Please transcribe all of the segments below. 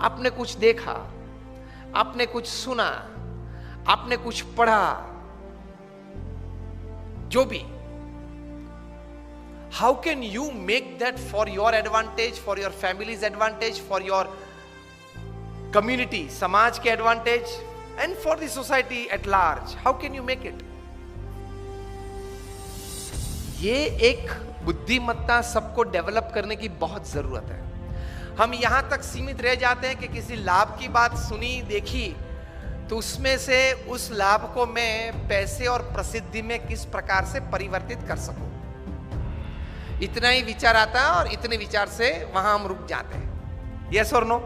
आपने कुछ देखा, आपने कुछ सुना, आपने कुछ पढ़ा, जो भी, how can you make that for your advantage, for your families advantage, for your community, समाज के advantage, and for the society at large? How can you make it? ये एक बुद्धिमत्ता सबको डेवलप करने की बहुत जरूरत है। हम यहां तक सीमित रह जाते हैं कि किसी लाभ की बात सुनी, देखी, तो उसमें से उस लाभ को मैं पैसे और प्रसिद्धि में किस प्रकार से परिवर्तित कर सकूं, इतना ही विचार आता है और इतने विचार से वहां हम रुक जाते हैं। यस और नो?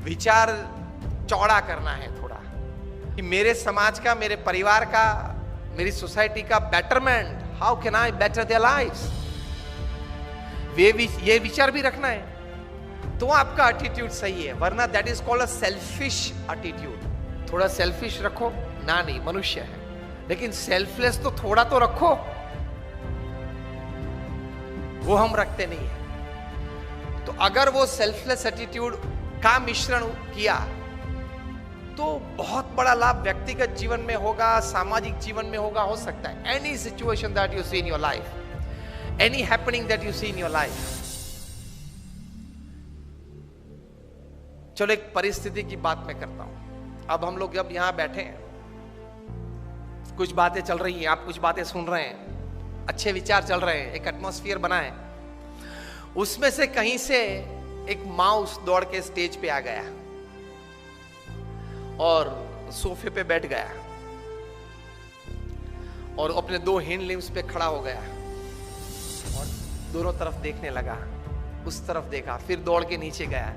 विचार चौड़ा करना है थोड़ा, कि मेरे समाज का, मेरे परिवार का, मेरी सोसाइटी का betterment, how can I better their lives, ये विचार भी रखना है, तो आपका एटीट्यूड सही है। वरना that is called a selfish attitude. थोड़ा सेल्फिश रखो ना, नहीं, मनुष्य है, लेकिन सेल्फलेस तो थोड़ा तो रखो, वो हम रखते नहीं है। तो अगर वो सेल्फलेस एटीट्यूड का मिश्रण किया तो बहुत बड़ा लाभ व्यक्तिगत जीवन में होगा, सामाजिक जीवन में होगा, हो सकता है। Any situation that you see in your life, any happening that you see in your life. चलो एक परिस्थिति की बात मैं करता हूं। अब हम लोग जब यहां बैठे हैं, कुछ बातें चल रही हैं, आप कुछ बातें सुन रहे हैं, अच्छे विचार चल रहे हैं, एक एटमॉस्फेयर बना है, उसमें से कहीं से एक माउस दौड़ के स्टेज पे आ गया और सोफे पे बैठ गया और अपने दो हिंड लिम्स पे खड़ा हो गया और दोनों तरफ देखने लगा। उस तरफ देखा, फिर दौड़ के नीचे गया,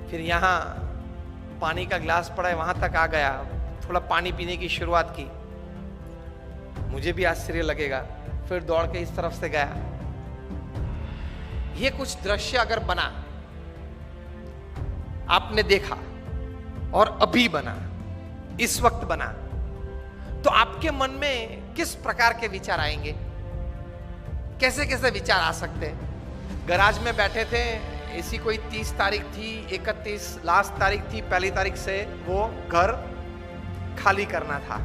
फिर यहां पानी का ग्लास पड़ा है वहां तक आ गया, थोड़ा पानी पीने की शुरुआत की। मुझे भी आश्चर्य लगेगा, फिर दौड़ के इस तरफ से गया। ये कुछ दृश्य अगर बना, आपने देखा और अभी बना, इस वक्त बना, तो आपके मन में किस प्रकार के विचार आएंगे? कैसे कैसे विचार आ सकते हैं? गराज में बैठे थे, ऐसी कोई 30 तारीख थी, 31 लास्ट तारीख थी, पहली तारीख से वो घर खाली करना था,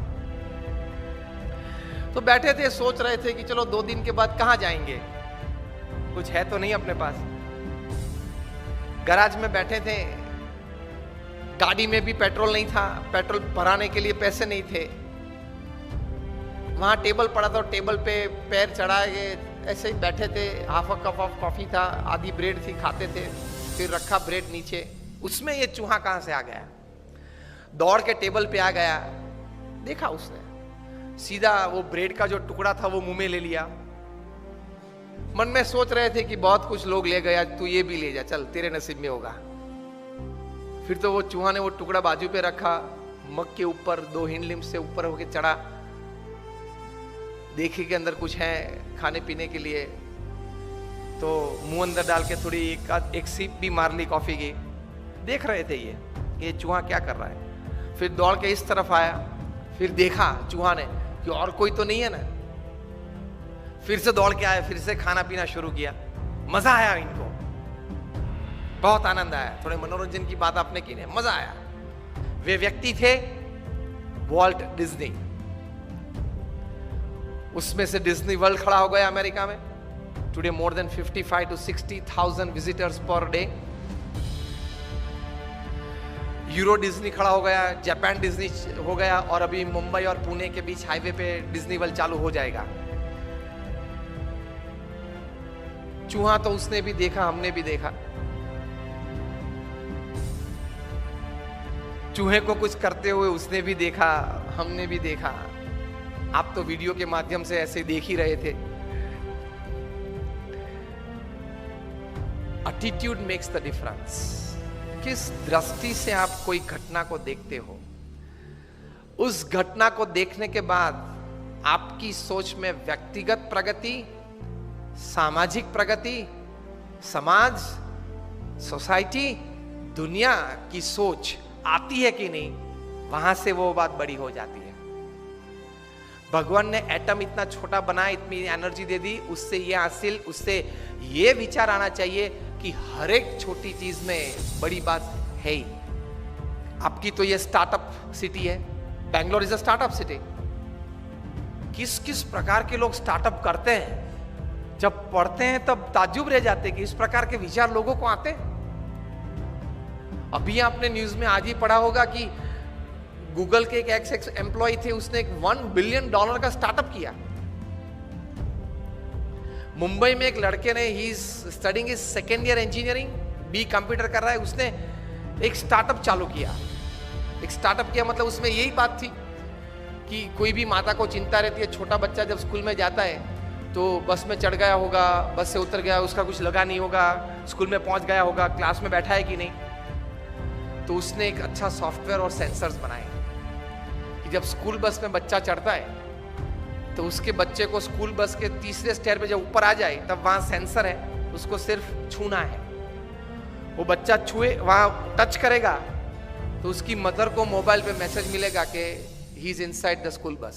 तो बैठे थे, सोच रहे थे कि चलो 2 दिन के बाद कहां जाएंगे, कुछ है तो नहीं अपने पास। गराज में बैठे थे, गाड़ी में भी पेट्रोल नहीं था, पेट्रोल भराने के लिए पैसे नहीं थे। वहां टेबल पड़ा था, टेबल पे पैर चढ़ा के ऐसे ही बैठे थे, half a cup of coffee था, आधी ब्रेड थी, खाते थे, फिर रखा ब्रेड नीचे। उसमें ये चूहा कहां से आ गया? दौड़ के टेबल पे आ गया, देखा उसने, सीधा वो ब्रेड का जो टुकड़ा था वो मुंह में ले लिया। मन में सोच रहे थे कि बहुत कुछ लोग ले गया, तू ये भी ले जा, चल तेरे नसीब में होगा। फिर तो वो चूहा ने वो टुकड़ा बाजू पे रखा, मग के ऊपर 2 हिंड लिम्ब से ऊपर होके चढ़ा, देखे के अंदर कुछ है खाने पीने के लिए, तो मुंह अंदर डाल के थोड़ी एक सीप भी मार ली कॉफी की। देख रहे थे ये चूहा क्या कर रहा है। फिर दौड़ के इस तरफ आया, फिर देखा चूहा ने कि और कोई तो नहीं है ना, फिर से दौड़ के आया, फिर से खाना पीना शुरू किया। मजा आया इनको, बहुत आनंद आया। थोड़े मनोरंजन की बात आपने की, मजा आया। वे व्यक्ति थे वॉल्ट डिज्नी। उसमें से डिज्नी वर्ल्ड खड़ा हो गया अमेरिका में। Today more than 55 to 60,000 visitors per day. Euro Disney खड़ा हो गया, जापान डिज्नी हो गया, और अभी मुंबई और पुणे के बीच हाईवे पे डिज्नी वर्ल्ड चालू हो जाएगा। चूहा तो उसने भी देखा, हमने भी देखा। चूहे को कुछ करते हुए उसने भी देखा, हमने भी देखा। आप तो वीडियो के माध्यम से ऐसे देख ही रहे थे। Attitude makes the difference. किस दृष्टि से आप कोई घटना को देखते हो, उस घटना को देखने के बाद आपकी सोच में व्यक्तिगत प्रगति, सामाजिक प्रगति, समाज, सोसाइटी, दुनिया की सोच आती है कि नहीं, वहां से वो बात बड़ी हो जाती है। भगवान ने एटम इतना छोटा बनाया, इतनी एनर्जी दे दी, उससे ये हासिल, उससे ये विचार आना चाहिए कि हर एक छोटी चीज में बड़ी बात है ही। आपकी तो ये स्टार्टअप सिटी है, Bangalore is a startup city. किस किस प्रकार के लोग स्टार्टअप करते हैं, जब पढ़ते हैं तब ताज्जुब रह जाते कि इस प्रकार के विचार लोगों को आते। अभी आपने न्यूज में आज ही पढ़ा होगा कि गूगल के एक एक्स एम्प्लॉय थे, उसने एक $1 बिलियन का स्टार्टअप किया। मुंबई में एक लड़के ने, he is studying his second year engineering, B computer कर रहा है, उसने एक स्टार्टअप चालू किया। एक स्टार्टअप किया मतलब उसमें यही बात थी कि कोई भी माता को चिंता रहती है, छोटा बच्चा जब स्कूल में जाता है तो बस में चढ़ गया होगा, बस से उतर गया, उसका कुछ लगा नहीं होगा, स्कूल में पहुंच गया होगा, क्लास में बैठा है कि नहीं। तो उसने एक अच्छा सॉफ्टवेयर और सेंसर्स बनाए कि जब स्कूल बस में बच्चा चढ़ता है तो उसके बच्चे को स्कूल बस के तीसरे स्टेयर पे जब ऊपर आ जाए तब वहां सेंसर है, उसको सिर्फ छूना है। वो बच्चा छुए, वहां टच करेगा तो उसकी मदर को मोबाइल पे मैसेज मिलेगा कि he is inside the school bus.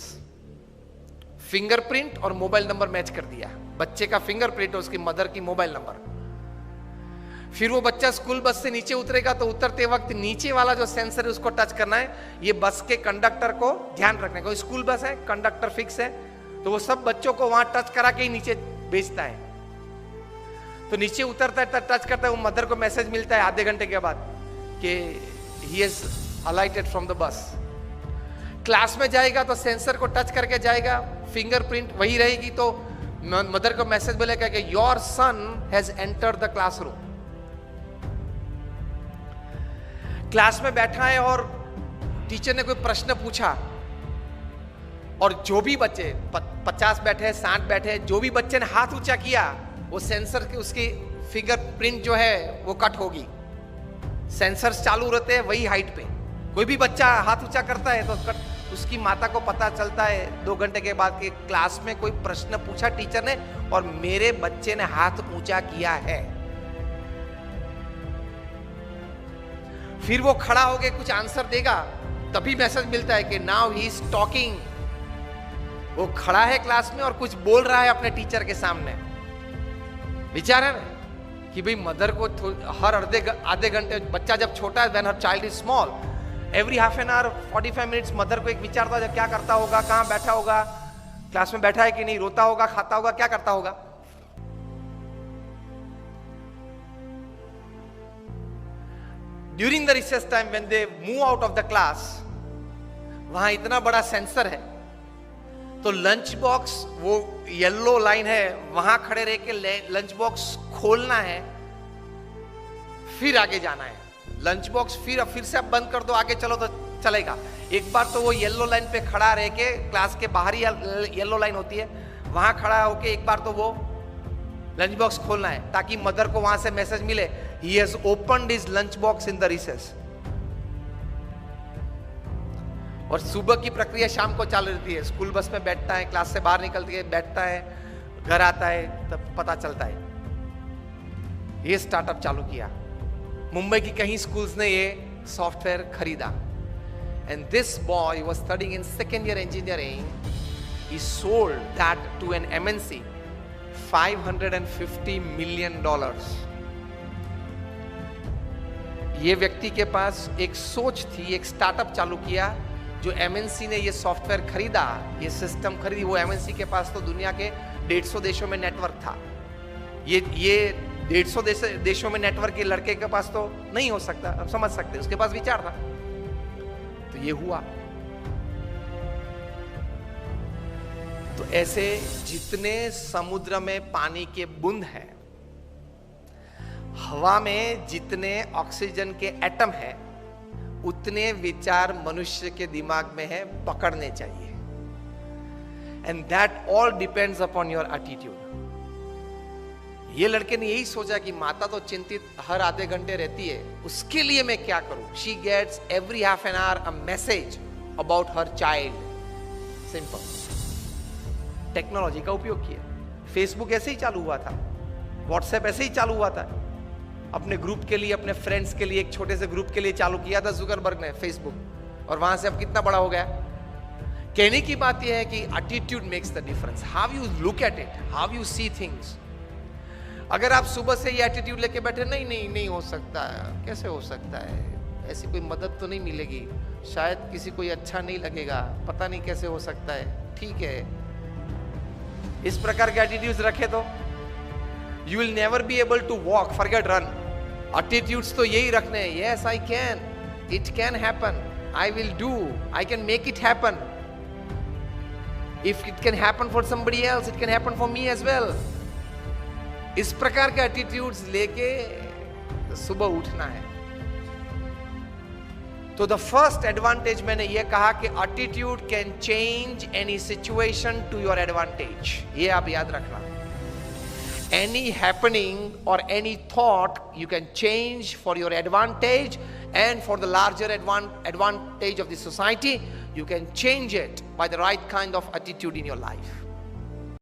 Fingerprint और मोबाइल नंबर मैच कर दिया, बच्चे का फिंगरप्रिंट और उसकी मदर की मोबाइल नंबर। फिर वो बच्चा स्कूल बस से नीचे उतरेगा तो उतरते वक्त नीचे वाला जो सेंसर है उसको टच करना है। ये बस के कंडक्टर को ध्यान रखने को, स्कूल बस है, कंडक्टर फिक्स है, तो वो सब बच्चों को वहां टच करा के ही नीचे भेजता है। तो नीचे उतरता है, टच करता है, वो मदर को मैसेज मिलता है आधे घंटे के बाद कि he is अलाइटेड from the bus. Class में जाएगा तो सेंसर को टच करके जाएगा, फिंगरप्रिंट वही रहेगी, तो मदर को मैसेज मिलेगा कि your son has entered the classroom. Class में बैठा है और टीचर ने कोई प्रश्न पूछा और जो भी बच्चे 50 बैठे, 60 बैठे, जो भी बच्चे ने हाथ ऊंचा किया वो सेंसर के, उसकी फिंगरप्रिंट जो है वो कट होगी। सेंसर्स चालू रहते हैं वही हाइट पे। कोई भी बच्चा हाथ ऊंचा करता है तो उसकी माता को पता चलता है 2 घंटे के बाद कि क्लास में कोई प्रश्न पूछा टीचर ने और मेरे बच्चे ने हाथ ऊंचा किया है। फिर वो खड़ा होके कुछ आंसर देगा, तभी मैसेज मिलता है कि नाउ ही इज टॉकिंग। वो खड़ा है क्लास में और कुछ बोल रहा है अपने टीचर के सामने। विचार है ना कि भाई मदर को हर आधे घंटे, बच्चा जब छोटा है, when her child is small, every half an our 45 minutes mother को एक विचार था जब क्या करता होगा, कहां बैठा होगा, क्लास में बैठा है कि नहीं, रोता होगा, खाता होगा, क्या करता होगा। During the recess time when they move out of the class, वहां इतना बड़ा सेंसर है तो लंच बॉक्स, वो येलो लाइन है, वहां खड़े रह के लंच बॉक्स खोलना है, फिर आगे जाना है। लंच बॉक्स फिर से आप बंद कर दो, आगे चलो तो चलेगा। एक बार तो वो येलो लाइन पे खड़ा रह के, क्लास के बाहर ही येलो लाइन होती है, वहां खड़ा होके एक बार तो वो लंच बॉक्स खोलना है ताकि मदर को वहां से मैसेज मिले he has opened his lunch box in the recess. और सुबह की प्रक्रिया शाम को चालू रहती है। स्कूल बस में बैठता है, क्लास से बाहर निकलती है, बैठता है, घर आता है, तब पता चलता है। ये स्टार्टअप चालू किया। मुंबई की कई स्कूल्स ने ये सॉफ्टवेयर खरीदा। And this boy was studying in second year engineering, he sold that to an MNC $550 million. ये व्यक्ति के पास एक सोच थी, एक स्टार्टअप चालू किया। जो MNC ने ये सॉफ्टवेयर खरीदा, ये सिस्टम खरीदी, वो MNC के पास तो दुनिया के 150 देशों में नेटवर्क था। ये 150 देशों में नेटवर्क के लड़के के पास तो नहीं हो सकता, आप समझ सकते, उसके पास विचार था। तो ये हुआ। तो ऐसे जितने समुद्र में पानी के बूंद हैं, हवा में जितने ऑक्सीजन के एटम हैं, उतने विचार मनुष्य के दिमाग में है, पकड़ने चाहिए। And that all depends upon your attitude. ये लड़के ने यही सोचा कि माता तो चिंतित हर आधे घंटे रहती है, उसके लिए मैं क्या करूं। She gets every half an hour a message about her child. Simple. Technology का उपयोग किया। फेसबुक ऐसे ही चालू हुआ था, व्हाट्सएप ऐसे ही चालू हुआ था। अपने ग्रुप के लिए, अपने फ्रेंड्स के लिए, एक छोटे से ग्रुप के लिए चालू किया था जुकरबर्ग ने फेसबुक, और वहां से अब कितना बड़ा हो गया। कहने की बात यह है कि attitude makes the difference. How you look at it, how you see things. अगर आप सुबह से ये एटीट्यूड लेके बैठे, नहीं नहीं नहीं हो सकता है, कैसे हो सकता है, ऐसी कोई मदद तो नहीं मिलेगी, शायद किसी को ये अच्छा नहीं लगेगा, पता नहीं कैसे हो सकता है, ठीक है, इस प्रकार के एटीट्यूड्स रखे तो you will never be able to walk, forget run. Attitudes तो यही रखने हैं, yes I can, it can happen, I will do, I can make it happen, if it can happen for somebody else, it can happen for me as well. इस प्रकार के attitudes लेके सुबह उठना है। तो द फर्स्ट एडवांटेज मैंने ये कहा कि attitude can change any situation to your advantage, ये आप याद रखना। एनी हैपनिंग और any thought you can change for your advantage and for the larger advantage of the society, you can change it by the right kind of attitude in your life.